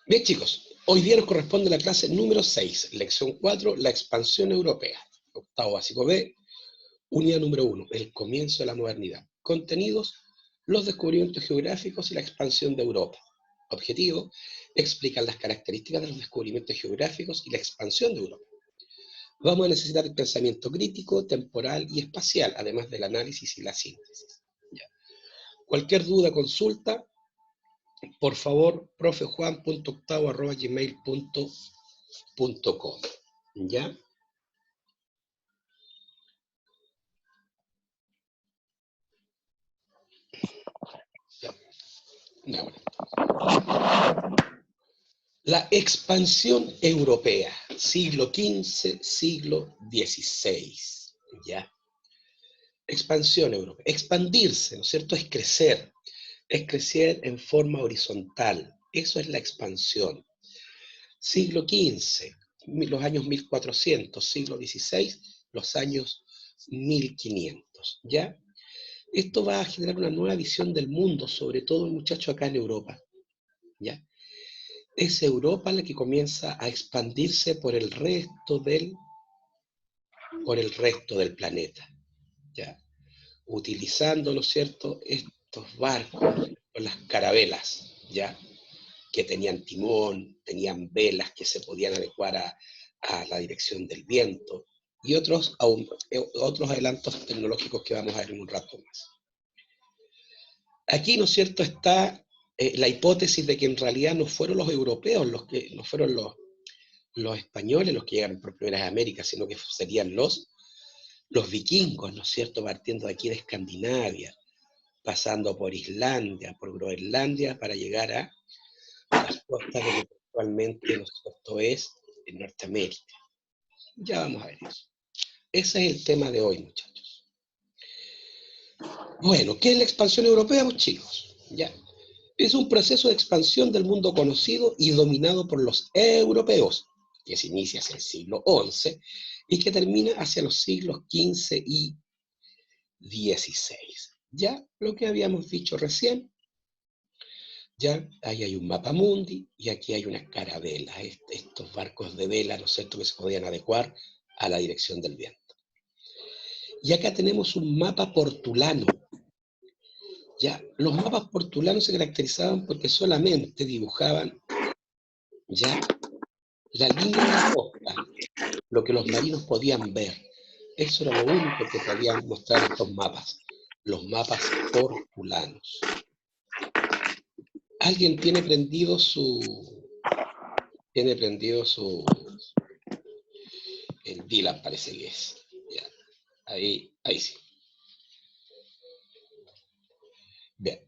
Bien, chicos, hoy día nos corresponde la clase número 6, lección 4, la expansión europea. Octavo básico B, unidad número 1, el comienzo de la modernidad. Contenidos, los descubrimientos geográficos y la expansión de Europa. Objetivo, explicar las características de los descubrimientos geográficos y la expansión de Europa. Vamos a necesitar el pensamiento crítico, temporal y espacial, además del análisis y la síntesis. Ya. Cualquier duda, consulta, por favor, profejuan.octavo@gmail.com. ¿Ya? Ya. Ya, bueno. La expansión europea, siglo XV, siglo XVI. ¿Ya? Expansión europea. Expandirse, ¿no es cierto? Es crecer en forma horizontal. Eso es la expansión. Siglo XV, los años 1400, siglo XVI, los años 1500. ¿Ya? Esto va a generar una nueva visión del mundo, sobre todo, muchachos, acá en Europa. ¿Ya? Es Europa la que comienza a expandirse por el resto del planeta. ¿Ya? Utilizando, ¿no es cierto?, estos barcos, las carabelas, ¿ya?, que tenían timón, tenían velas que se podían adecuar a la dirección del viento, y otros adelantos tecnológicos que vamos a ver en un rato más. Aquí, ¿no es cierto?, está la hipótesis de que en realidad no fueron los europeos no fueron los españoles los que llegaron por primera vez a América, sino que serían los vikingos, ¿no es cierto?, partiendo de aquí de Escandinavia, pasando por Islandia, por Groenlandia, para llegar a las costas de lo que actualmente, ¿no es cierto?, es en Norteamérica. Ya vamos a ver eso. Ese es el tema de hoy, muchachos. Bueno, ¿qué es la expansión europea, pues, chicos? Ya. Es un proceso de expansión del mundo conocido y dominado por los europeos, que se inicia hacia el siglo XI y que termina hacia los siglos XV y XVI. Ya lo que habíamos dicho recién, ya ahí hay un mapa mundi y aquí hay unas carabelas, estos barcos de vela, ¿no es cierto?, que se podían adecuar a la dirección del viento. Y acá tenemos un mapa portulano. Ya, los mapas portulanos se caracterizaban porque solamente dibujaban ya la línea de la costa, lo que los marinos podían ver. Eso era lo único que podían mostrar estos mapas, los mapas portulanos. Alguien tiene prendido el VLAN, parece que es. Ya, ahí sí. Bien.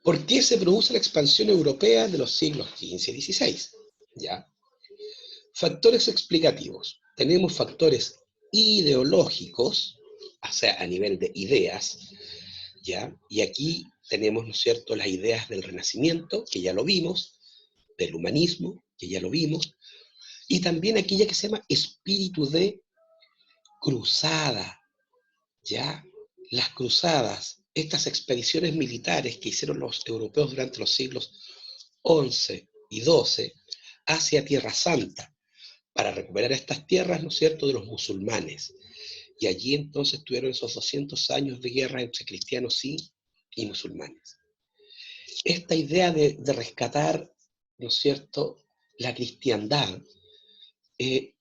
¿Por qué se produce la expansión europea de los siglos XV y XVI? ¿Ya? Factores explicativos. Tenemos factores ideológicos, o sea, a nivel de ideas, ¿ya? Y aquí tenemos, ¿no es cierto?, las ideas del Renacimiento, que ya lo vimos, del humanismo, que ya lo vimos, y también aquella que se llama espíritu de cruzada, ¿ya? Las cruzadas, estas expediciones militares que hicieron los europeos durante los siglos XI y XII hacia Tierra Santa, para recuperar estas tierras, ¿no es cierto?, de los musulmanes. Y allí entonces tuvieron esos 200 años de guerra entre cristianos y musulmanes. Esta idea de rescatar, ¿no es cierto?, la cristiandad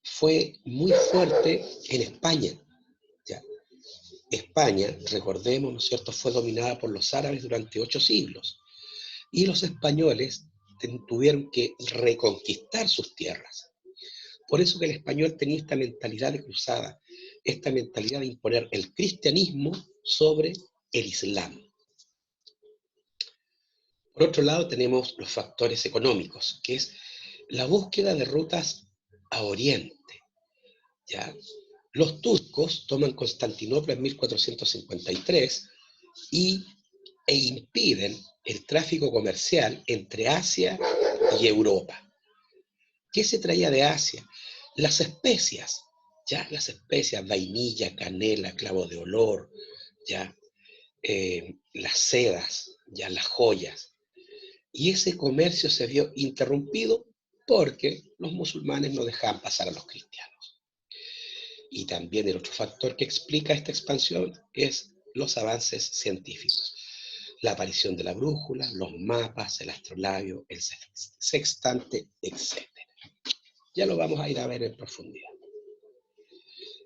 fue muy fuerte en España. ¿Ya? España, recordemos, ¿no es cierto?, fue dominada por los árabes durante 8 siglos. Y los españoles tuvieron que reconquistar sus tierras. Por eso que el español tenía esta mentalidad de cruzada, esta mentalidad de imponer el cristianismo sobre el islam. Por otro lado, tenemos los factores económicos, que es la búsqueda de rutas a Oriente. ¿Ya? Los turcos toman Constantinopla en 1453 e impiden el tráfico comercial entre Asia y Europa. ¿Qué se traía de Asia? Las especias, ¿ya? Las especias, vainilla, canela, clavo de olor, ¿ya? Las sedas, ¿ya? Las joyas. Y ese comercio se vio interrumpido porque los musulmanes no dejaban pasar a los cristianos. Y también el otro factor que explica esta expansión es los avances científicos. La aparición de la brújula, los mapas, el astrolabio, el sextante, etc. Ya lo vamos a ir a ver en profundidad.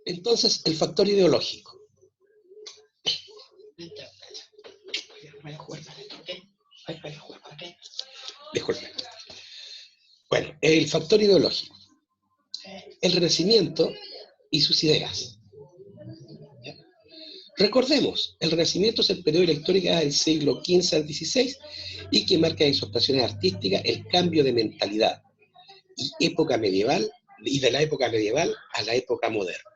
Entonces, el factor ideológico. Vaya a jugar. Vaya a jugar. Disculpe. Bueno, el factor ideológico. El Renacimiento y sus ideas. ¿Ya? Recordemos, el Renacimiento es el periodo de la historia del siglo XV al XVI y que marca en sus expresiones artísticas el cambio de mentalidad y de la época medieval a la época moderna,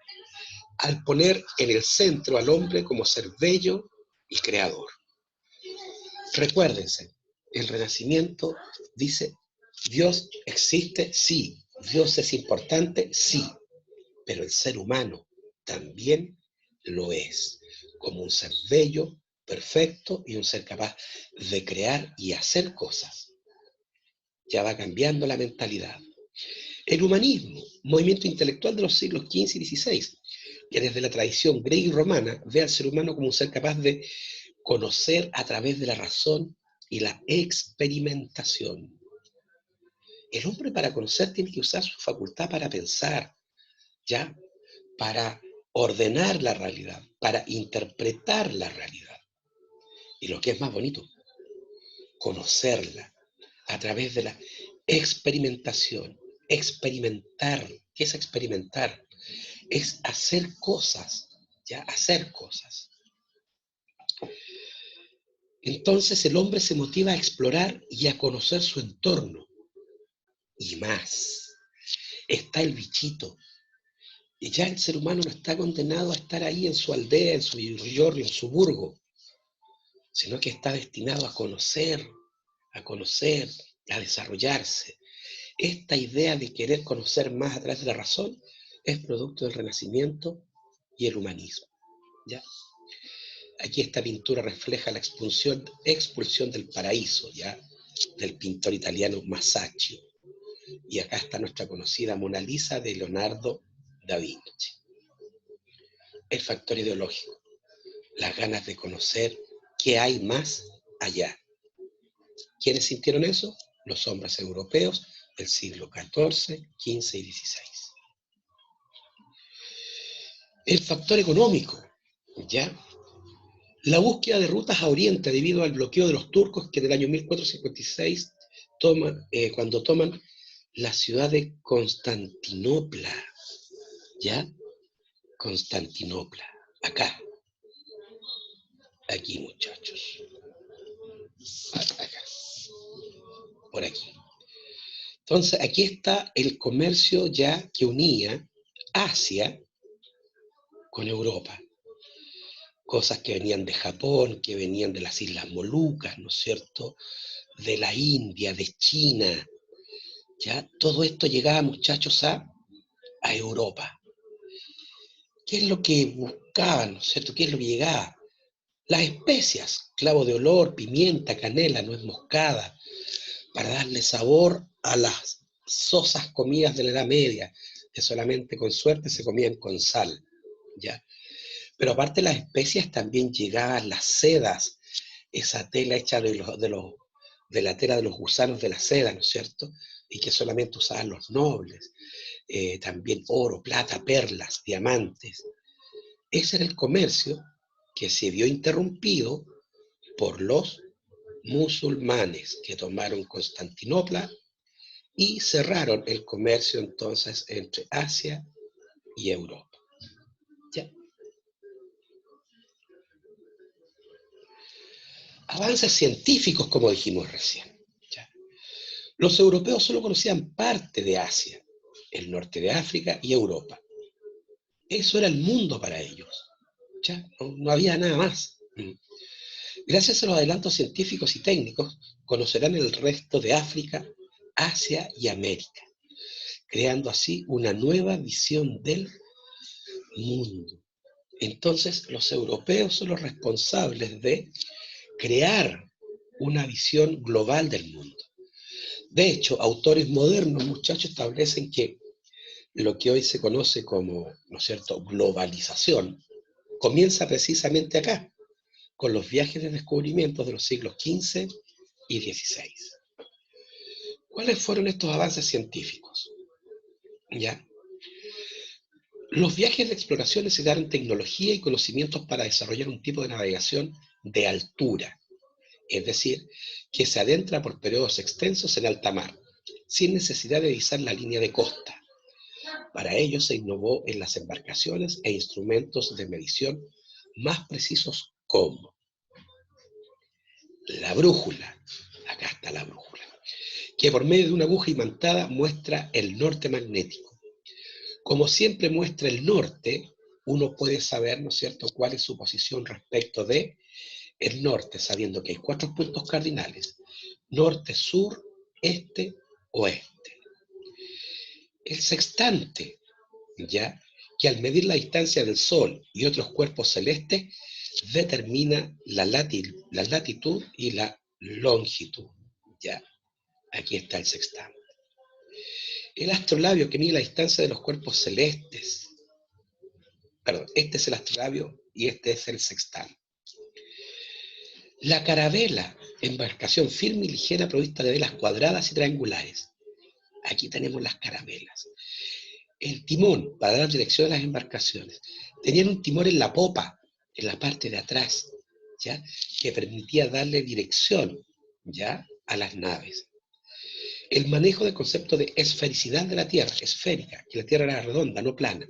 al poner en el centro al hombre como ser bello y creador. Recuérdense, el Renacimiento dice, Dios existe, sí, Dios es importante, sí, pero el ser humano también lo es, como un ser bello, perfecto y un ser capaz de crear y hacer cosas. Ya va cambiando la mentalidad. El humanismo, movimiento intelectual de los siglos XV y XVI, que desde la tradición griega y romana ve al ser humano como un ser capaz de conocer a través de la razón y la experimentación. El hombre para conocer tiene que usar su facultad para pensar, ¿ya? Para ordenar la realidad, para interpretar la realidad. Y lo que es más bonito, conocerla a través de la experimentación. Experimentar. ¿Qué es experimentar? Es hacer cosas, ¿ya? Hacer cosas. Entonces el hombre se motiva a explorar y a conocer su entorno. Y más, está el bichito. Y ya el ser humano no está condenado a estar ahí en su aldea, en su villorrio, en su burgo, sino que está destinado a conocer, a desarrollarse. Esta idea de querer conocer más a través de la razón es producto del Renacimiento y el humanismo. ¿Ya? Aquí esta pintura refleja la expulsión del paraíso, ¿ya? Del pintor italiano Masaccio. Y acá está nuestra conocida Mona Lisa de Leonardo da Vinci. El factor ideológico, las ganas de conocer qué hay más allá. ¿Quiénes sintieron eso? Los hombres europeos del siglo XIV, XV y XVI. El factor económico, ¿ya? La búsqueda de rutas a Oriente debido al bloqueo de los turcos que en el año 1456 cuando toman la ciudad de Constantinopla, ¿ya? Constantinopla, acá, aquí muchachos, acá, por aquí. Entonces aquí está el comercio ya que unía Asia con Europa. Cosas que venían de Japón, que venían de las Islas Molucas, ¿no es cierto? De la India, de China. Ya todo esto llegaba, muchachos, a Europa. ¿Qué es lo que buscaban, ¿no es cierto? ¿Qué es lo que llegaba? Las especias, clavo de olor, pimienta, canela, nuez moscada, para darle sabor a las sosas comidas de la Edad Media, que solamente con suerte se comían con sal, ¿ya? Pero aparte de las especias también llegaban las sedas, esa tela hecha de la tela de los gusanos de la seda, ¿no es cierto? Y que solamente usaban los nobles. También oro, plata, perlas, diamantes. Ese era el comercio que se vio interrumpido por los musulmanes que tomaron Constantinopla y cerraron el comercio entonces entre Asia y Europa. ¿Ya? Avances científicos, como dijimos recién. ¿Ya? Los europeos solo conocían parte de Asia, el norte de África y Europa. Eso era el mundo para ellos. ¿Ya? No había nada más. Gracias a los adelantos científicos y técnicos, conocerán el resto de África, Asia y América, creando así una nueva visión del mundo. Entonces, los europeos son los responsables de crear una visión global del mundo. De hecho, autores modernos, muchachos, establecen que lo que hoy se conoce como, ¿no es cierto?, globalización, comienza precisamente acá, con los viajes de descubrimiento de los siglos XV y XVI. ¿Cuáles fueron estos avances científicos? ¿Ya? Los viajes de exploración necesitaron tecnología y conocimientos para desarrollar un tipo de navegación de altura, es decir, que se adentra por periodos extensos en alta mar, sin necesidad de divisar la línea de costa. Para ello se innovó en las embarcaciones e instrumentos de medición más precisos como la brújula, acá está la brújula, que por medio de una aguja imantada muestra el norte magnético. Como siempre muestra el norte, uno puede saber, ¿no es cierto?, cuál es su posición respecto de el norte, sabiendo que hay 4 puntos cardinales: norte, sur, este, oeste. El sextante, ¿ya?, que al medir la distancia del Sol y otros cuerpos celestes, determina la latitud y la longitud. ¿Ya? Aquí está el sextante. El astrolabio que mide la distancia de los cuerpos celestes. Perdón, este es el astrolabio y este es el sextante. La carabela, embarcación firme y ligera provista de velas cuadradas y triangulares. Aquí tenemos las carabelas. El timón, para dar dirección a las embarcaciones. Tenían un timón en la popa, en la parte de atrás, ¿ya?, que permitía darle dirección, ¿ya?, a las naves. El manejo del concepto de esfericidad de la Tierra, esférica, que la Tierra era redonda, no plana.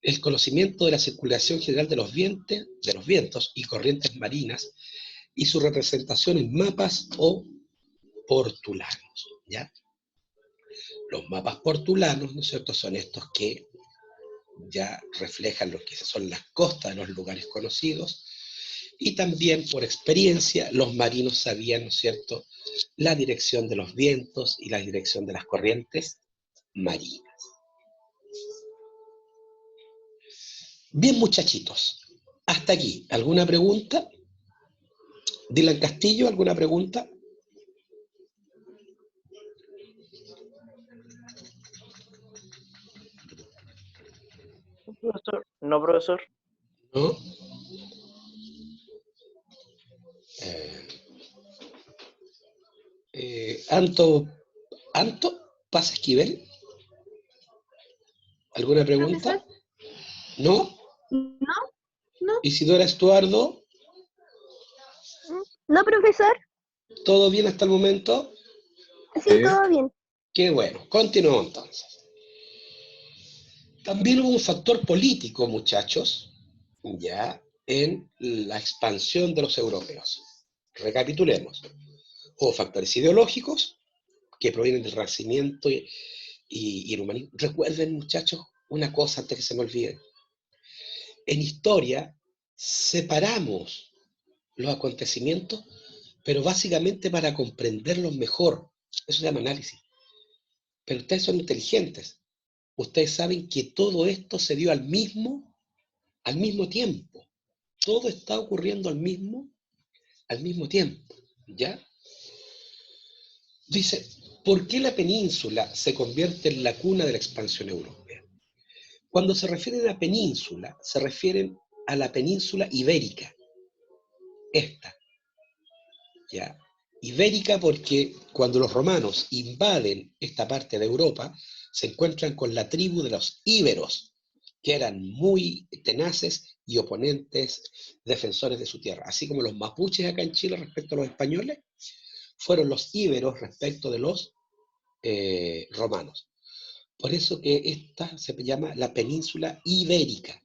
El conocimiento de la circulación general de los vientos y corrientes marinas y su representación en mapas o portulanos, ¿ya? Los mapas portulanos, ¿no es cierto?, son estos que ya reflejan lo que son las costas de los lugares conocidos, y también por experiencia los marinos sabían, ¿no es cierto?, la dirección de los vientos y la dirección de las corrientes marinas. Bien, muchachitos, hasta aquí. ¿Alguna pregunta? Dylan Castillo, ¿alguna pregunta? Profesor. No, profesor. ¿No? Anto Paz Esquivel, ¿alguna pregunta? ¿Profesor? ¿No? No, no, Isidora Estuardo, no, profesor. ¿todo bien hasta el momento? Sí, todo bien. Qué bueno, continuamos entonces. También hubo un factor político, muchachos, ya, en la expansión de los europeos. Recapitulemos. Hubo factores ideológicos que provienen del Renacimiento y el humanismo. Recuerden, muchachos, una cosa antes que se me olvide. En historia separamos los acontecimientos, pero básicamente para comprenderlos mejor. Eso se llama análisis. Pero ustedes son inteligentes. Ustedes saben que todo esto se dio al mismo tiempo. Todo está ocurriendo al mismo tiempo. ¿Ya? Dice, ¿por qué la península se convierte en la cuna de la expansión europea? Cuando se refieren a península, se refieren a la península ibérica. Esta, ¿ya? Ibérica porque cuando los romanos invaden esta parte de Europa, se encuentran con la tribu de los íberos, que eran muy tenaces y oponentes, defensores de su tierra. Así como los mapuches acá en Chile respecto a los españoles, fueron los íberos respecto de los romanos. Por eso que esta se llama la península ibérica.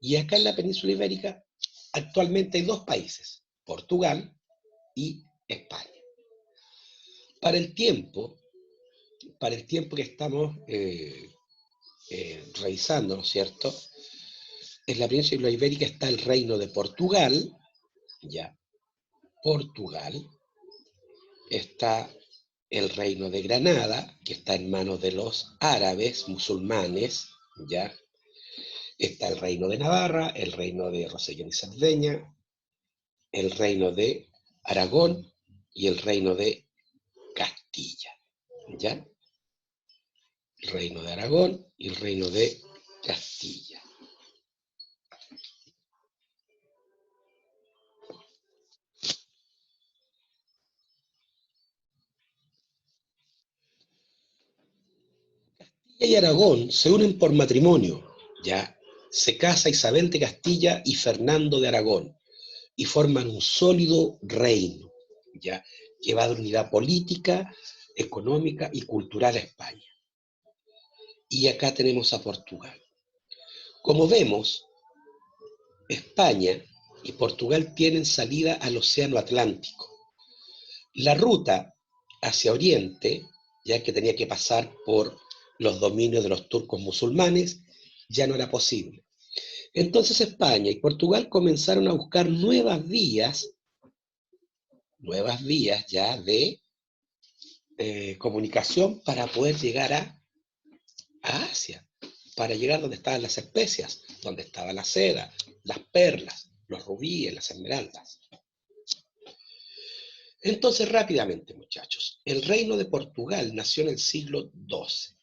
Y acá en la península ibérica actualmente hay 2 países, Portugal y España. Para el tiempo que estamos revisando, ¿no es cierto?, en la península ibérica está el reino de Portugal, ya, Portugal, está el reino de Granada, que está en manos de los árabes musulmanes, ya, está el reino de Navarra, el reino de Rosellón y Cerdeña, el reino de Aragón y el reino de Castilla. ¿Ya? El reino de Aragón y el reino de Castilla. Castilla y Aragón se unen por matrimonio, ¿ya? Se casa Isabel de Castilla y Fernando de Aragón y forman un sólido reino, ¿ya? Que va a dar unidad política, económica y cultural a España. Y acá tenemos a Portugal. Como vemos, España y Portugal tienen salida al Océano Atlántico. La ruta hacia Oriente, ya que tenía que pasar por los dominios de los turcos musulmanes, ya no era posible. Entonces España y Portugal comenzaron a buscar nuevas vías ya de comunicación para poder llegar a Asia, para llegar donde estaban las especias, donde estaba la seda, las perlas, los rubíes, las esmeraldas. Entonces, rápidamente, muchachos, el reino de Portugal nació en el siglo XII.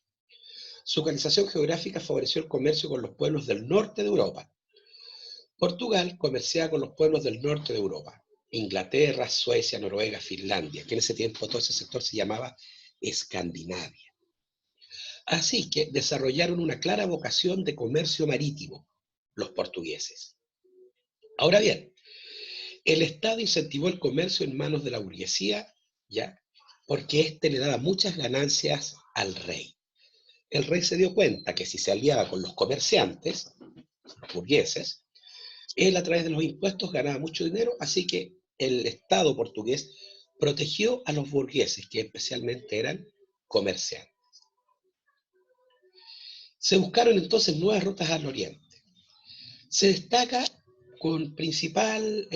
Su localización geográfica favoreció el comercio con los pueblos del norte de Europa. Portugal comerciaba con los pueblos del norte de Europa, Inglaterra, Suecia, Noruega, Finlandia, que en ese tiempo todo ese sector se llamaba Escandinavia. Así que desarrollaron una clara vocación de comercio marítimo, los portugueses. Ahora bien, el Estado incentivó el comercio en manos de la burguesía, ¿ya? Porque éste le daba muchas ganancias al rey. El rey se dio cuenta que si se aliaba con los comerciantes, burgueses, él a través de los impuestos ganaba mucho dinero, así que el Estado portugués protegió a los burgueses, que especialmente eran comerciantes. Se buscaron entonces nuevas rutas al oriente. Se destaca con principal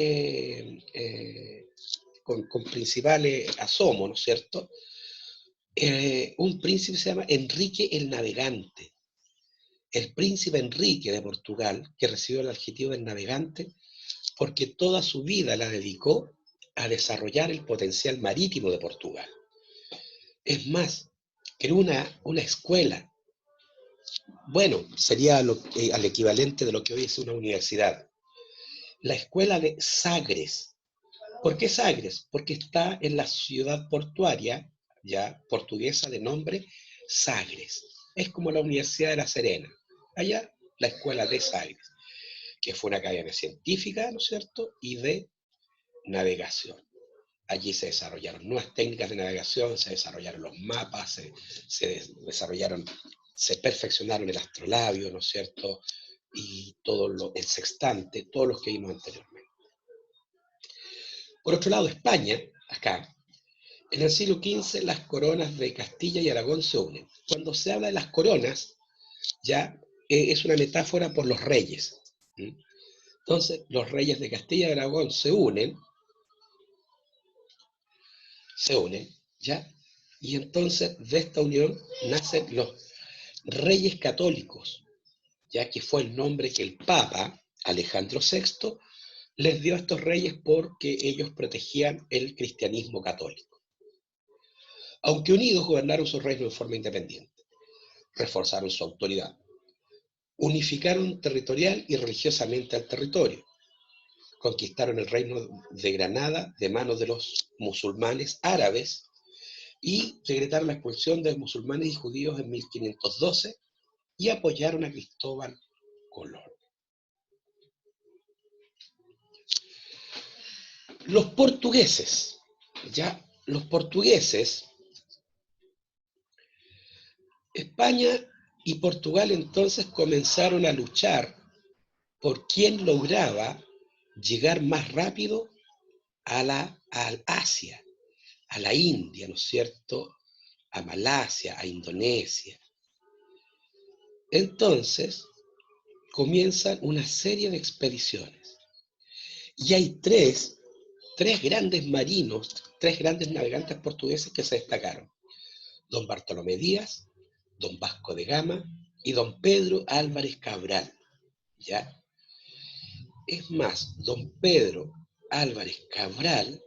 asomo, ¿no es cierto? Un príncipe se llama Enrique el Navegante. El príncipe Enrique de Portugal, que recibió el adjetivo del navegante, porque toda su vida la dedicó a desarrollar el potencial marítimo de Portugal. Es más, creó una escuela. Bueno, sería al equivalente de lo que hoy es una universidad. La escuela de Sagres. ¿Por qué Sagres? Porque está en la ciudad portuaria, ya portuguesa de nombre Sagres. Es como la Universidad de La Serena. Allá, la escuela de Sagres, que fue una academia científica, ¿no es cierto?, y de navegación. Allí se desarrollaron nuevas técnicas de navegación, se desarrollaron los mapas, se perfeccionaron el astrolabio, ¿no es cierto?, y el sextante, todos los que vimos anteriormente. Por otro lado, España, acá, en el siglo XV las coronas de Castilla y Aragón se unen. Cuando se habla de las coronas, ya es una metáfora por los reyes. Entonces, los reyes de Castilla y Aragón se unen, ¿ya? Y entonces de esta unión nacen los reyes católicos, ya que fue el nombre que el Papa Alejandro VI les dio a estos reyes porque ellos protegían el cristianismo católico. Aunque unidos gobernaron su reino de forma independiente, reforzaron su autoridad, unificaron territorial y religiosamente al territorio, conquistaron el reino de Granada de manos de los musulmanes árabes y decretaron la expulsión de musulmanes y judíos en 1512 y apoyaron a Cristóbal Colón. Los portugueses, España y Portugal entonces comenzaron a luchar por quién lograba llegar más rápido a Asia, a la India, ¿no es cierto?, a Malasia, a Indonesia. Entonces comienzan una serie de expediciones y hay tres grandes marinos, tres grandes navegantes portugueses que se destacaron: don Bartolomé Díaz, don Vasco de Gama y don Pedro Álvarez Cabral, ¿ya? Es más, don Pedro Álvarez Cabral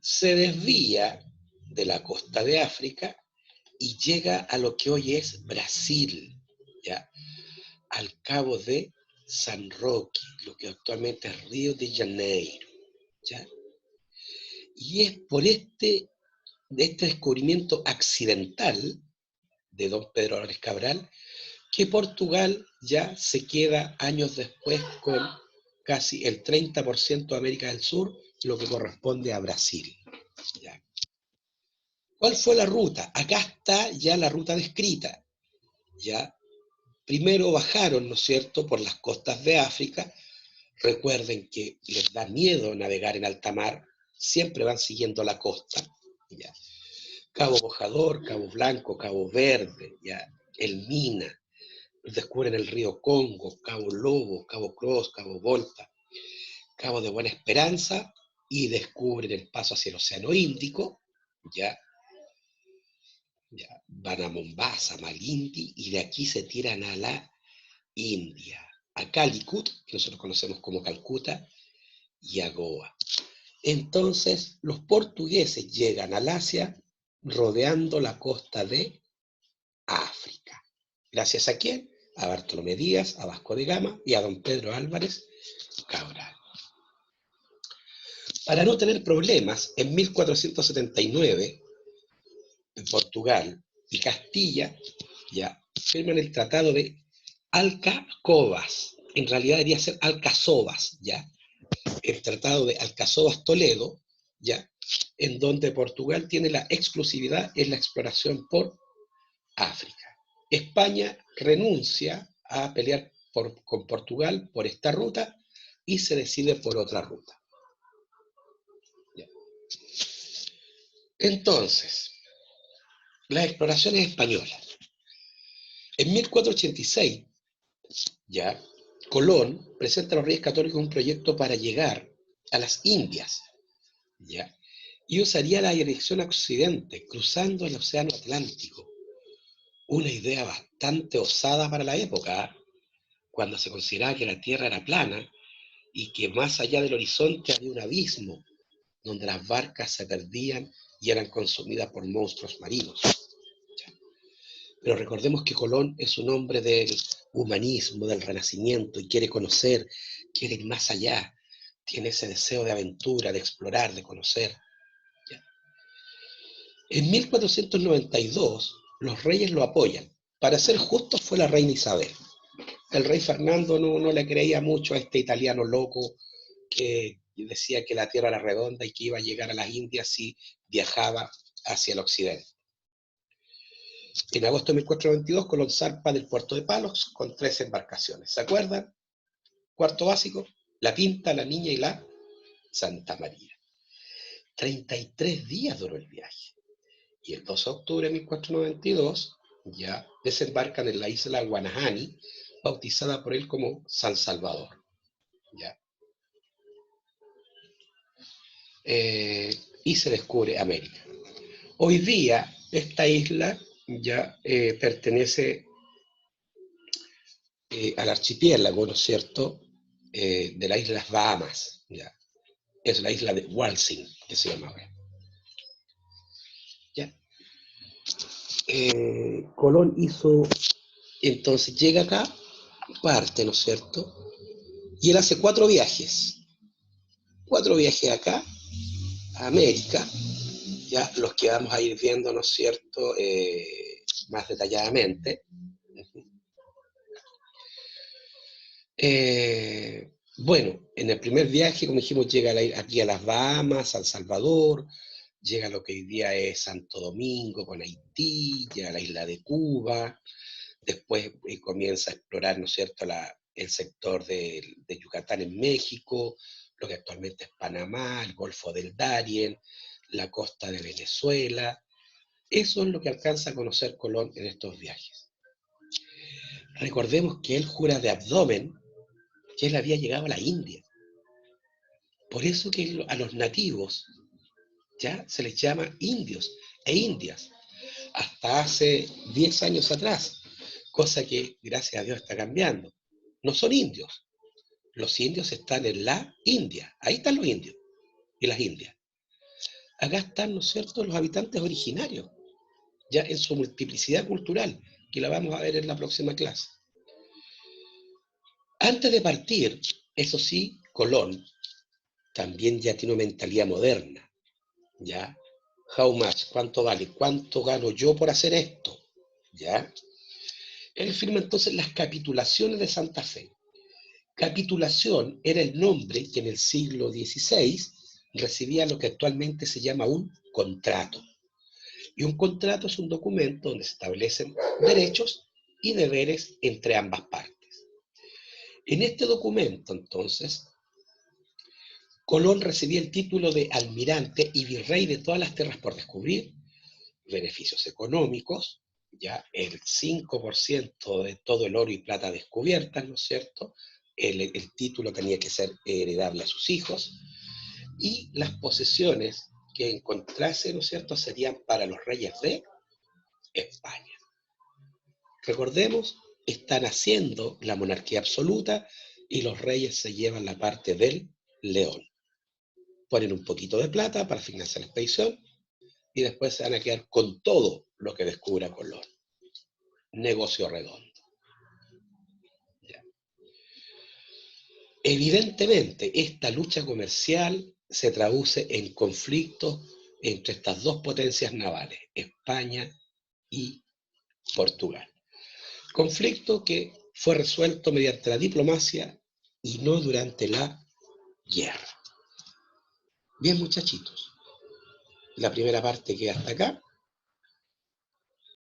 se desvía de la costa de África y llega a lo que hoy es Brasil, ¿ya? Al cabo de San Roque, lo que actualmente es Río de Janeiro, ¿ya? Y es por este descubrimiento accidental de don Pedro Álvarez Cabral que Portugal ya se queda años después con casi el 30% de América del Sur, lo que corresponde a Brasil, ¿ya? ¿Cuál fue la ruta? Acá está ya la ruta descrita, ¿ya? Primero bajaron, ¿no es cierto?, por las costas de África. Recuerden que les da miedo navegar en alta mar, siempre van siguiendo la costa, ¿ya? Cabo Bojador, Cabo Blanco, Cabo Verde, ¿ya? El Mina, descubren el río Congo, Cabo Lobo, Cabo Cross, Cabo Volta, Cabo de Buena Esperanza, y descubren el paso hacia el Océano Índico, ¿ya? Ya, van a Mombasa, Malindi, y de aquí se tiran a la India, a Calicut, que nosotros conocemos como Calcuta, y a Goa. Entonces, los portugueses llegan al Asia rodeando la costa de África. ¿Gracias a quién? A Bartolomé Díaz, a Vasco de Gama y a don Pedro Álvarez Cabral. Para no tener problemas, en 1479, en Portugal y Castilla ya firman el tratado de Alcacobas. En realidad debería ser Alcazovas, ¿ya? El tratado de Alcazovas-Toledo, ¿ya? En donde Portugal tiene la exclusividad en la exploración por África. España renuncia a pelear con Portugal por esta ruta y se decide por otra ruta, ¿ya? Entonces, las exploraciones españolas. En 1486, ¿ya?, Colón presenta a los Reyes Católicos un proyecto para llegar a las Indias, ¿ya?, y usaría la dirección occidente, cruzando el Océano Atlántico. Una idea bastante osada para la época, cuando se consideraba que la Tierra era plana y que más allá del horizonte había un abismo, donde las barcas se perdían y eran consumidas por monstruos marinos. Pero recordemos que Colón es un hombre del humanismo, del renacimiento, y quiere conocer, quiere ir más allá, tiene ese deseo de aventura, de explorar, de conocer, ¿ya? En 1492, los reyes lo apoyan. Para ser justos, fue la reina Isabel. El rey Fernando no le creía mucho a este italiano loco que decía que la tierra era redonda y que iba a llegar a las Indias si viajaba hacia el occidente. En agosto de 1492, Colón zarpa del puerto de Palos con 3 embarcaciones. ¿Se acuerdan? Cuarto básico, la Pinta, la Niña y la Santa María. 33 días duró el viaje. Y el 12 de octubre de 1492 ya desembarcan en la isla Guanahani, bautizada por él como San Salvador, ¿ya? Y se descubre América. Hoy día esta isla ya pertenece al archipiélago, ¿no es cierto?, de las Islas Bahamas, ¿ya? Es la isla de Walsin, que se llama ahora, ¿ya? Colón hizo, entonces llega acá, parte, ¿no es cierto?, y él hace 4 viajes acá, a América, ya los que vamos a ir viendo, ¿no es cierto?, más detalladamente. Bueno, en el primer viaje, como dijimos, llega aquí a las Bahamas, San Salvador, llega a lo que hoy día es Santo Domingo con Haití, llega a la isla de Cuba, después comienza a explorar, ¿no es cierto?, el sector de Yucatán en México, lo que actualmente es Panamá, el Golfo del Darién, la costa de Venezuela. Eso es lo que alcanza a conocer Colón en estos viajes. Recordemos que él jura de abdomen que él había llegado a la India. Por eso que a los nativos ya se les llama indios e indias, hasta hace 10 años atrás, cosa que gracias a Dios está cambiando. No son indios, los indios están en la India, ahí están los indios y las indias. acá están, ¿no es cierto?, los habitantes originarios, ya en su multiplicidad cultural, que la vamos a ver en la próxima clase. Antes de partir, eso sí, Colón también ya tiene una mentalidad moderna, ¿ya? How much, ¿cuánto vale? ¿Cuánto gano yo por hacer esto? ¿Ya? Él firma entonces las capitulaciones de Santa Fe. Capitulación era el nombre que en el siglo XVI recibía lo que actualmente se llama un contrato. Y un contrato es un documento donde se establecen derechos y deberes entre ambas partes. En este documento, entonces, Colón recibía el título de almirante y virrey de todas las tierras por descubrir, beneficios económicos, ya el 5% de todo el oro y plata descubiertas, ¿no es cierto? El título tenía que ser heredable a sus hijos, y las posesiones que encontrase, ¿no es cierto?, serían para los reyes de España. Recordemos, están haciendo la monarquía absoluta y los reyes se llevan la parte del león. Ponen un poquito de plata para financiar la expedición y después se van a quedar con todo lo que descubra Colón. Negocio redondo. Ya. Evidentemente, esta lucha comercial se traduce en conflictos entre estas dos potencias navales, España y Portugal. Conflicto que fue resuelto mediante la diplomacia y no durante la guerra. Bien, muchachitos, la primera parte queda hasta acá.